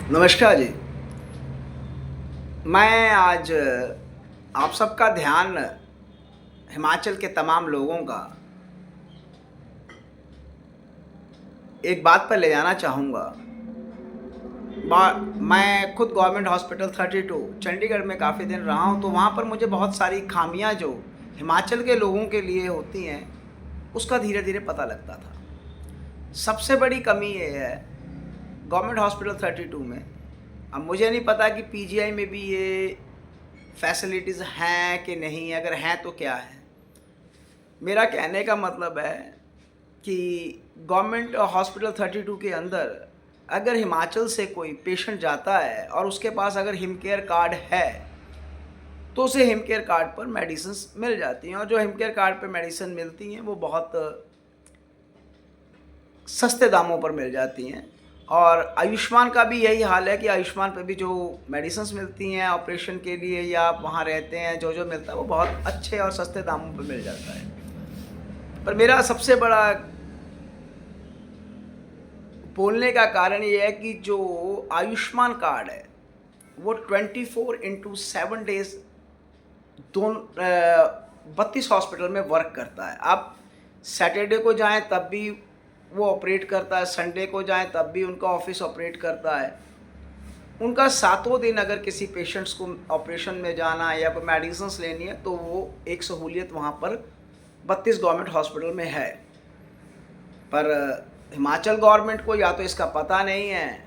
नमस्कार जी। मैं आज आप सबका ध्यान हिमाचल के तमाम लोगों का एक बात पर ले जाना चाहूँगा। बा मैं खुद गवर्नमेंट हॉस्पिटल 32 चंडीगढ़ में काफ़ी दिन रहा हूँ, तो वहाँ पर मुझे बहुत सारी खामियाँ जो हिमाचल के लोगों के लिए होती हैं, उसका धीरे-धीरे पता लगता था। सबसे बड़ी कमी ये है गवर्नमेंट हॉस्पिटल 32 में, अब मुझे नहीं पता कि पीजीआई में भी ये फैसिलिटीज़ हैं कि नहीं, अगर हैं तो क्या है? मेरा कहने का मतलब है कि गवर्नमेंट हॉस्पिटल 32 के अंदर अगर हिमाचल से कोई पेशेंट जाता है और उसके पास अगर हिमकेयर कार्ड है, तो उसे हिमकेयर कार्ड पर मेडिसिन्स मिल जाती हैं, और जो हिमकेयर कार्ड पर मेडिसिन मिलती हैं वो बहुत सस्ते दामों पर मिल जाती हैं। और आयुष्मान का भी यही हाल है कि आयुष्मान पे भी जो मेडिसिन्स मिलती हैं ऑपरेशन के लिए या आप वहाँ रहते हैं, जो मिलता है वो बहुत अच्छे और सस्ते दामों पर मिल जाता है। पर मेरा सबसे बड़ा बोलने का कारण ये है कि जो आयुष्मान कार्ड है वो 24/7 डेज़ 32 हॉस्पिटल में वर्क करता है। आप सैटरडे को जाएँ तब भी वो ऑपरेट करता है, संडे को जाएँ तब भी उनका ऑफ़िस ऑपरेट करता है। उनका सातों दिन अगर किसी पेशेंट्स को ऑपरेशन में जाना है या कोई मेडिसिन्स लेनी है, तो वो एक सहूलियत वहाँ पर 32 गवर्नमेंट हॉस्पिटल में है। पर हिमाचल गवर्नमेंट को या तो इसका पता नहीं है,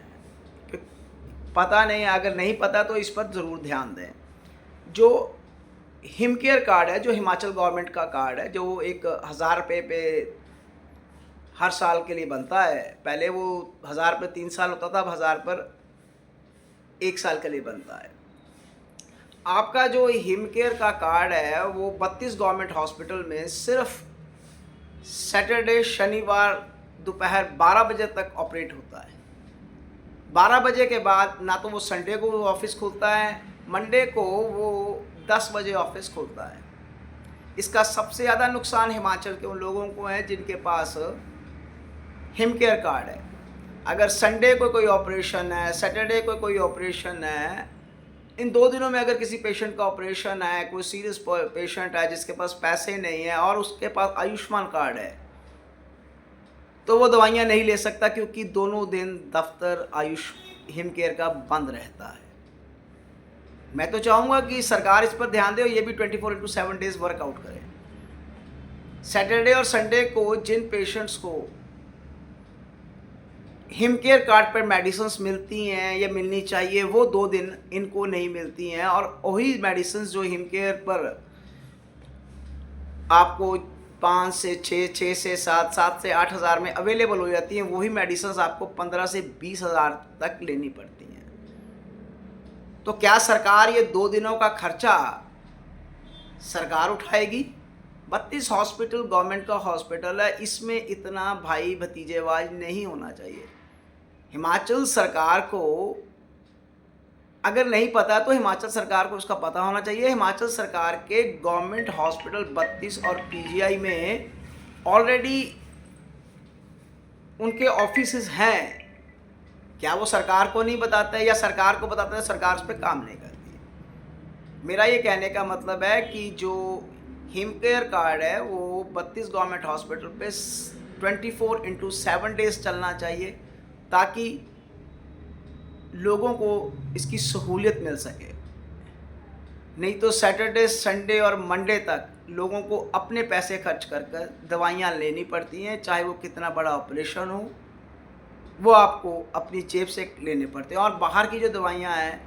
अगर नहीं पता तो इस पर ज़रूर ध्यान दें। जो हिमकेयर कार्ड है, जो हिमाचल गवर्नमेंट का कार्ड है, जो एक 1000 रुपये पे हर साल के लिए बनता है। पहले वो 1000 रुपये 3 साल होता था, अब 1000 पर 1 साल के लिए बनता है। आपका जो हिमकेयर का कार्ड है वो 32 गवर्नमेंट हॉस्पिटल में सिर्फ सैटरडे शनिवार दोपहर 12 बजे तक ऑपरेट होता है। 12 बजे के बाद ना तो वो संडे को ऑफिस खुलता है, मंडे को वो 10 बजे ऑफिस खुलता है। इसका सबसे ज़्यादा नुकसान हिमाचल के उन लोगों को है जिनके पास हिमकेयर कार्ड है। अगर संडे को कोई ऑपरेशन है, सैटरडे को कोई ऑपरेशन है, इन 2 दिनों में अगर किसी पेशेंट का ऑपरेशन है, कोई सीरियस पेशेंट है जिसके पास पैसे नहीं है और उसके पास आयुष्मान कार्ड है, तो वो दवाइयाँ नहीं ले सकता, क्योंकि दोनों दिन दफ्तर हिमकेयर का बंद रहता है। मैं तो चाहूँगा कि सरकार इस पर ध्यान दे और ये भी 24/7 डेज़ वर्कआउट करे। सैटरडे और संडे को जिन पेशेंट्स को हिमकेयर कार्ड पर मेडिसिन्स मिलती हैं या मिलनी चाहिए, वो 2 दिन इनको नहीं मिलती हैं, और वही मेडिसिन्स जो हिमकेयर पर आपको 5 से 6, 6 से 7, 7 से 8 हज़ार में अवेलेबल हो जाती हैं, वही मेडिसिन्स आपको 15 से 20 हज़ार तक लेनी पड़ती हैं। तो क्या सरकार ये 2 दिनों का खर्चा सरकार उठाएगी? 32 हॉस्पिटल गवर्नमेंट का हॉस्पिटल है, इसमें इतना भाई भतीजेवाज नहीं होना चाहिए। हिमाचल सरकार को अगर नहीं पता तो हिमाचल सरकार को उसका पता होना चाहिए। हिमाचल सरकार के गवर्नमेंट हॉस्पिटल 32 और पीजीआई में ऑलरेडी उनके ऑफिसेज हैं। क्या वो सरकार को नहीं बताते, या सरकार को बताते हैं, सरकार उस पर काम नहीं करती है? मेरा ये कहने का मतलब है कि जो हिमकेयर कार्ड है वो 32 गवर्नमेंट हॉस्पिटल पे 24/7 डेज़ चलना चाहिए, ताकि लोगों को इसकी सहूलियत मिल सके। नहीं तो सैटरडे, संडे और मंडे तक लोगों को अपने पैसे खर्च कर कर दवाइयाँ लेनी पड़ती हैं, चाहे वो कितना बड़ा ऑपरेशन हो, वो आपको अपनी जेब से लेने पड़ते हैं। और बाहर की जो दवाइयाँ हैं,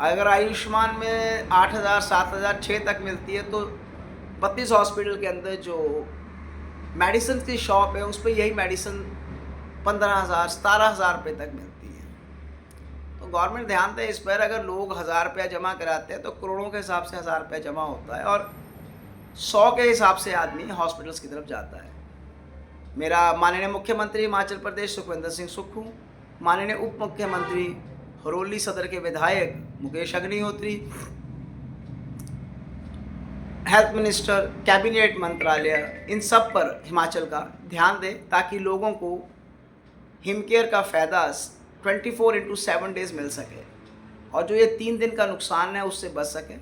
अगर आयुष्मान में 8,000, 7,000, 6 तक मिलती है, तो 32 हॉस्पिटल के अंदर जो मेडिसिन की शॉप है उस पर यही मेडिसिन 15,000, 17,000 रुपये तक मिलती है। तो गवर्नमेंट ध्यान दे इस पर। अगर लोग 1000 रुपया जमा कराते हैं तो करोड़ों के हिसाब से 1000 रुपया जमा होता है, और 100 के हिसाब से आदमी हॉस्पिटल्स की तरफ जाता है। मेरा माननीय मुख्यमंत्री हिमाचल प्रदेश सुखविंदर सिंह सुक्खू, माननीय उप मुख्यमंत्री हरोली सदर के विधायक Mukesh Agnihotri, health minister, cabinet मंत्रालय, इन सब पर हिमाचल का ध्यान दे, ताकि लोगों को हिमकेयर का फ़ायदा 24/7 डेज़ मिल सके और जो ये 3 दिन का नुकसान है उससे बच सके।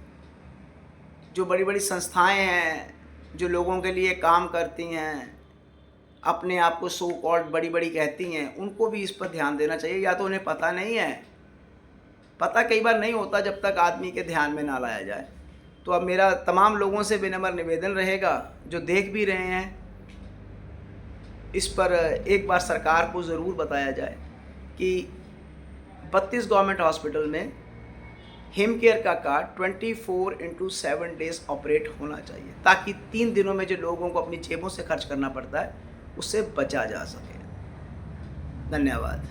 जो बड़ी बड़ी संस्थाएं हैं जो लोगों के लिए काम करती हैं, अपने आप को सो कॉल्ड बड़ी बड़ी कहती हैं, उनको भी इस पर ध्यान देना चाहिए। या तो उन्हें पता नहीं है, पता कई बार नहीं होता जब तक आदमी के ध्यान में ना लाया जाए। तो अब मेरा तमाम लोगों से विनम्र निवेदन रहेगा जो देख भी रहे हैं, इस पर एक बार सरकार को ज़रूर बताया जाए कि 32 गवर्नमेंट हॉस्पिटल में हिम केयर का कार्ड 24/7 डेज़ ऑपरेट होना चाहिए, ताकि 3 दिनों में जो लोगों को अपनी जेबों से खर्च करना पड़ता है उससे बचा जा सके। धन्यवाद।